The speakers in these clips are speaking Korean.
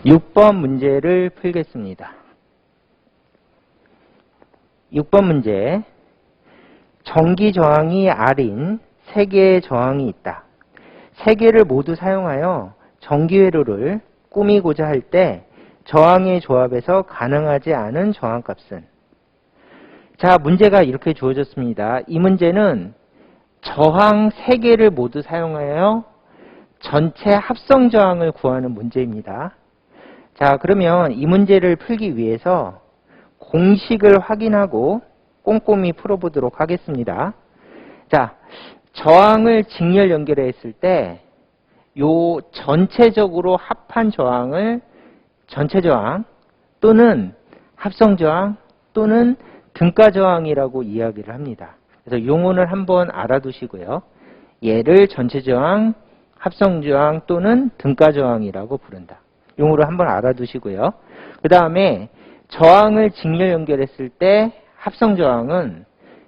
6번 문제를 풀겠습니다. 6번 문제. 전기 저항이 R인 3개의 저항이 있다. 3개를 모두 사용하여 전기 회로를 꾸미고자 할 때 저항의 조합에서 가능하지 않은 저항값은? 자, 문제가 이렇게 주어졌습니다. 이 문제는 저항 3개를 모두 사용하여 전체 합성 저항을 구하는 문제입니다. 자, 그러면 이 문제를 풀기 위해서 공식을 확인하고 꼼꼼히 풀어보도록 하겠습니다. 자, 저항을 직렬 연결했을 때 요 전체적으로 합한 저항을 전체 저항 또는 합성 저항 또는 등가 저항이라고 이야기를 합니다. 그래서 용어를 한번 알아두시고요. 얘를 전체 저항, 합성 저항 또는 등가 저항이라고 부른다. 용어를 한번 알아두시고요. 그 다음에 저항을 직렬 연결했을 때 합성 저항은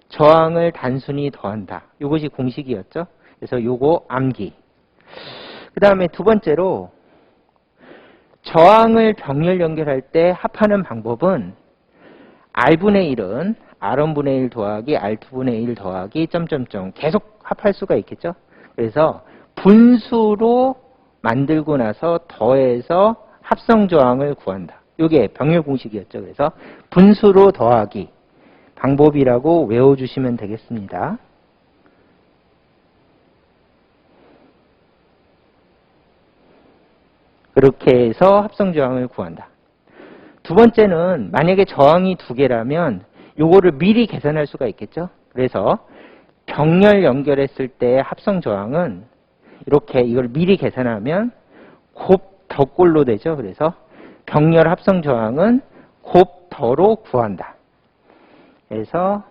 저항을 단순히 더한다. 이것이 공식이었죠. 그래서 요거 암기. 그 다음에 두 번째로 저항을 병렬 연결할 때 합하는 방법은 R분의 1은 R1분의 1 더하기 R2분의 1 더하기 점점점 계속 합할 수가 있겠죠. 그래서 분수로 만들고 나서 더해서 합성 저항을 구한다. 이게 병렬 공식이었죠. 그래서 분수로 더하기 방법이라고 외워주시면 되겠습니다. 그렇게 해서 합성 저항을 구한다. 두 번째는 만약에 저항이 2개라면 요거를 미리 계산할 수가 있겠죠. 그래서 병렬 연결했을 때 합성 저항은 이렇게 이걸 미리 계산하면 곱 덧골로 되죠. 그래서 병렬 합성 저항은 곱 더로 구한다. 그래서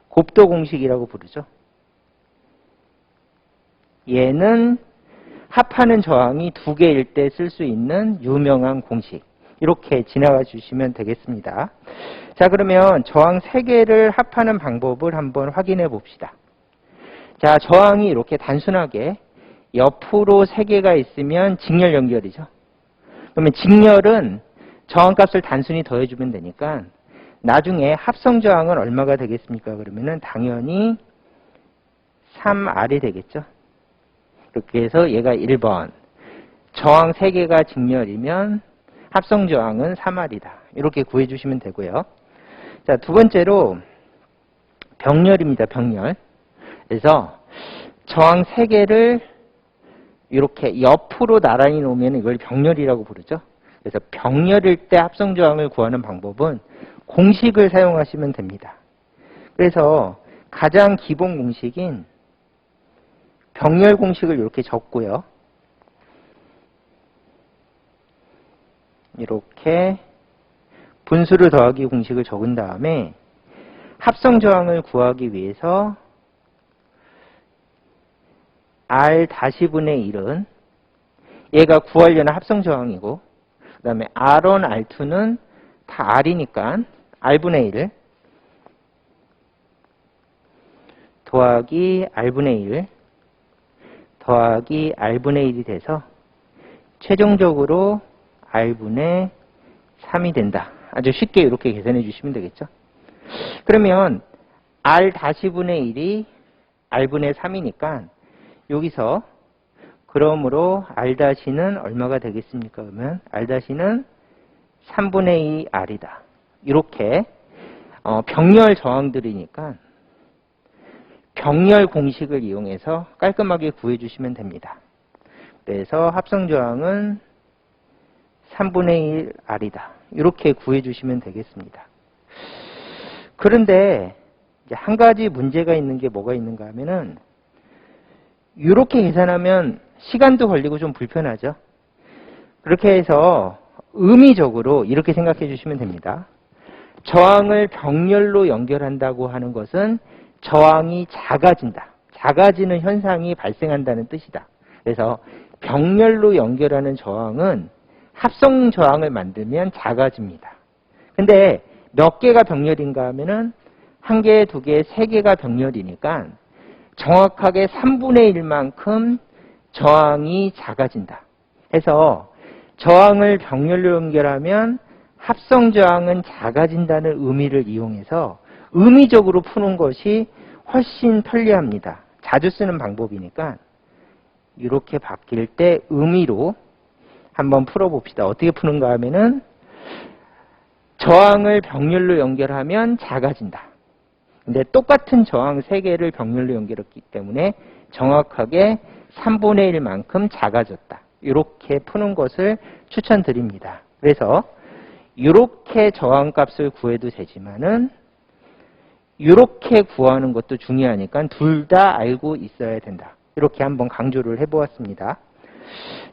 곱도 공식이라고 부르죠. 얘는 합하는 저항이 2개일 때 쓸 수 있는 유명한 공식. 이렇게 지나가 주시면 되겠습니다. 자, 그러면 저항 3개를 합하는 방법을 한번 확인해 봅시다. 자, 저항이 이렇게 단순하게 옆으로 3개가 있으면 직렬 연결이죠. 그러면 직렬은 저항값을 단순히 더해주면 되니까 나중에 합성 저항은 얼마가 되겠습니까? 그러면은 당연히 3R이 되겠죠. 이렇게 해서 얘가 1번. 저항 3개가 직렬이면 합성 저항은 3R이다. 이렇게 구해주시면 되고요. 자, 두 번째로 병렬입니다. 병렬. 그래서 저항 3개를 이렇게 옆으로 나란히 놓으면 이걸 병렬이라고 부르죠. 그래서 병렬일 때 합성 저항을 구하는 방법은 공식을 사용하시면 됩니다. 그래서 가장 기본 공식인 병렬 공식을 이렇게 적고요. 이렇게 분수를 더하기 공식을 적은 다음에 합성 저항을 구하기 위해서 R-분의 1은 얘가 구하려는 합성 저항이고 그 다음에 R1, R2는 다 R이니까 R분의 1 더하기 R분의 1 더하기 R분의 1이 돼서 최종적으로 R분의 3이 된다. 아주 쉽게 이렇게 계산해 주시면 되겠죠. 그러면 R-분의 1이 R분의 3이니까 여기서 그러므로 R-는 얼마가 되겠습니까? 그러면 R-는 3분의 2 R이다. 이렇게 병렬 저항들이니까 병렬 공식을 이용해서 깔끔하게 구해주시면 됩니다. 그래서 합성 저항은 3분의 1 R이다. 이렇게 구해주시면 되겠습니다. 그런데 이제 한 가지 문제가 있는 게 뭐가 있는가 하면은 이렇게 계산하면 시간도 걸리고 좀 불편하죠. 그렇게 해서 의미적으로 이렇게 생각해 주시면 됩니다. 저항을 병렬로 연결한다고 하는 것은 저항이 작아진다. 작아지는 현상이 발생한다는 뜻이다. 그래서 병렬로 연결하는 저항은 합성 저항을 만들면 작아집니다. 근데 몇 개가 병렬인가 하면은 1개, 2개, 3개가 병렬이니까 정확하게 3분의 1만큼 저항이 작아진다. 해서 저항을 병렬로 연결하면 합성저항은 작아진다는 의미를 이용해서 의미적으로 푸는 것이 훨씬 편리합니다. 자주 쓰는 방법이니까 이렇게 바뀔 때 의미로 한번 풀어봅시다. 어떻게 푸는가 하면은 저항을 병렬로 연결하면 작아진다. 근데 똑같은 저항 3개를 병렬로 연결했기 때문에 정확하게 3분의 1만큼 작아졌다. 이렇게 푸는 것을 추천드립니다. 그래서 이렇게 저항값을 구해도 되지만은 이렇게 구하는 것도 중요하니까 둘 다 알고 있어야 된다. 이렇게 한번 강조를 해보았습니다.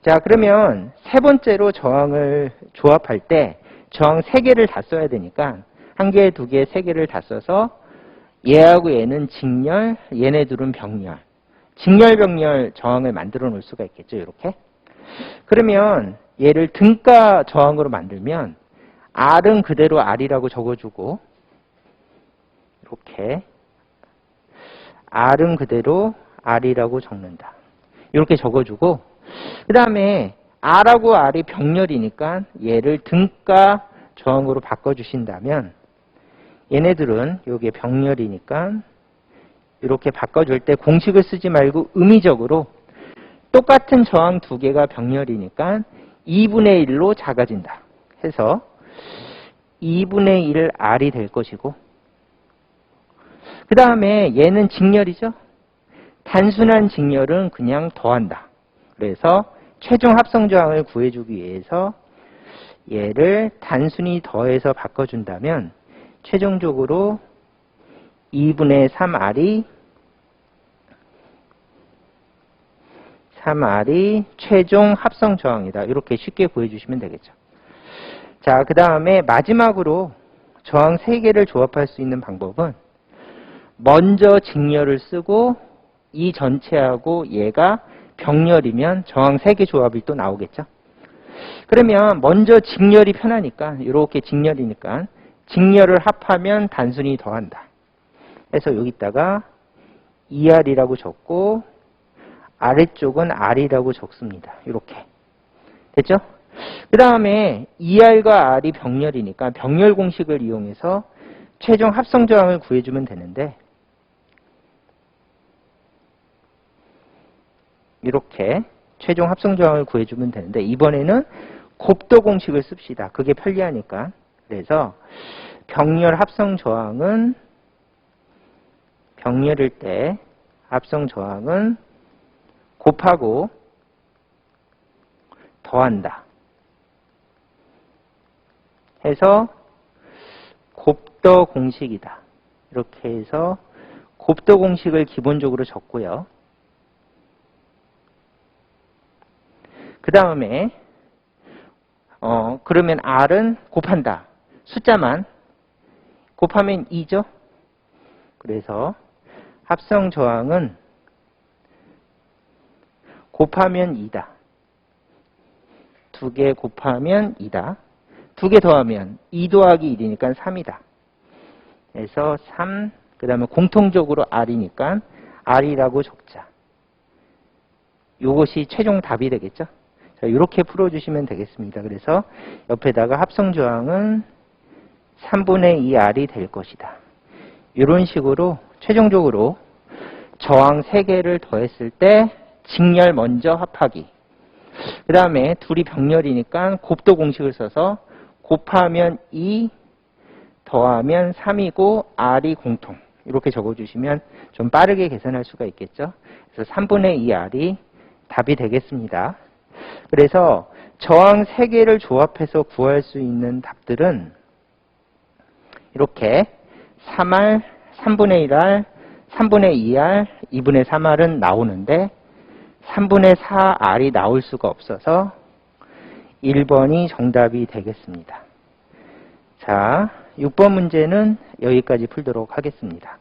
자, 그러면 세 번째로 저항을 조합할 때 저항 3개를 다 써야 되니까 1개, 2개, 3개를 다 써서 얘하고 얘는 직렬, 얘네 둘은 병렬. 직렬, 병렬 저항을 만들어 놓을 수가 있겠죠. 이렇게. 그러면 얘를 등가 저항으로 만들면 R은 그대로 R이라고 적어주고 이렇게 R은 그대로 R이라고 적는다. 이렇게 적어주고 그 다음에 R하고 R이 병렬이니까 얘를 등가 저항으로 바꿔주신다면 얘네들은 여기에 병렬이니까 이렇게 바꿔줄 때 공식을 쓰지 말고 의미적으로 똑같은 저항 2개가 병렬이니까 2분의 1로 작아진다. 해서 2분의 1 R이 될 것이고 그 다음에 얘는 직렬이죠. 단순한 직렬은 그냥 더한다. 그래서 최종 합성 저항을 구해주기 위해서 얘를 단순히 더해서 바꿔준다면 최종적으로 2분의 3R이 최종 합성 저항이다. 이렇게 쉽게 구해주시면 되겠죠. 자, 그 다음에 마지막으로 저항 3개를 조합할 수 있는 방법은 먼저 직렬을 쓰고 이 전체하고 얘가 병렬이면 저항 3개 조합이 또 나오겠죠. 그러면 먼저 직렬이 편하니까 이렇게 직렬이니까 직렬을 합하면 단순히 더한다. 그래서 여기다가 2R이라고 적고 아래쪽은 R이라고 적습니다. 이렇게. 됐죠? 그 다음에 2R과 R이 병렬이니까 병렬 공식을 이용해서 최종 합성 저항을 구해주면 되는데 이렇게 최종 합성 저항을 구해주면 되는데 이번에는 곱도 공식을 씁시다. 그게 편리하니까. 그래서 병렬 합성 저항은 병렬일 때 합성 저항은 곱하고 더한다. 해서 곱더 공식이다. 이렇게 해서 곱더 공식을 기본적으로 적고요. 그 다음에 그러면 R은 곱한다. 숫자만 곱하면 2죠. 그래서 합성 저항은 곱하면 2다. 2개 곱하면 2다. 2개 더하면 2 더하기 1이니까 3이다. 그래서 3, 그 다음에 공통적으로 R이니까 R이라고 적자. 이것이 최종 답이 되겠죠. 자, 이렇게 풀어주시면 되겠습니다. 그래서 옆에다가 합성 저항은 3분의 2R이 될 것이다. 이런 식으로 최종적으로 저항 3개를 더했을 때 직렬 먼저 합하기. 그 다음에 둘이 병렬이니까 곱도 공식을 써서 곱하면 2, 더하면 3이고 R이 공통. 이렇게 적어주시면 좀 빠르게 계산할 수가 있겠죠. 그래서 3분의 2R이 답이 되겠습니다. 그래서 저항 3개를 조합해서 구할 수 있는 답들은 이렇게 3R, 3분의 1R, 3분의 2R, 2분의 3R은 나오는데 3분의 4R이 나올 수가 없어서 1번이 정답이 되겠습니다. 자, 6번 문제는 여기까지 풀도록 하겠습니다.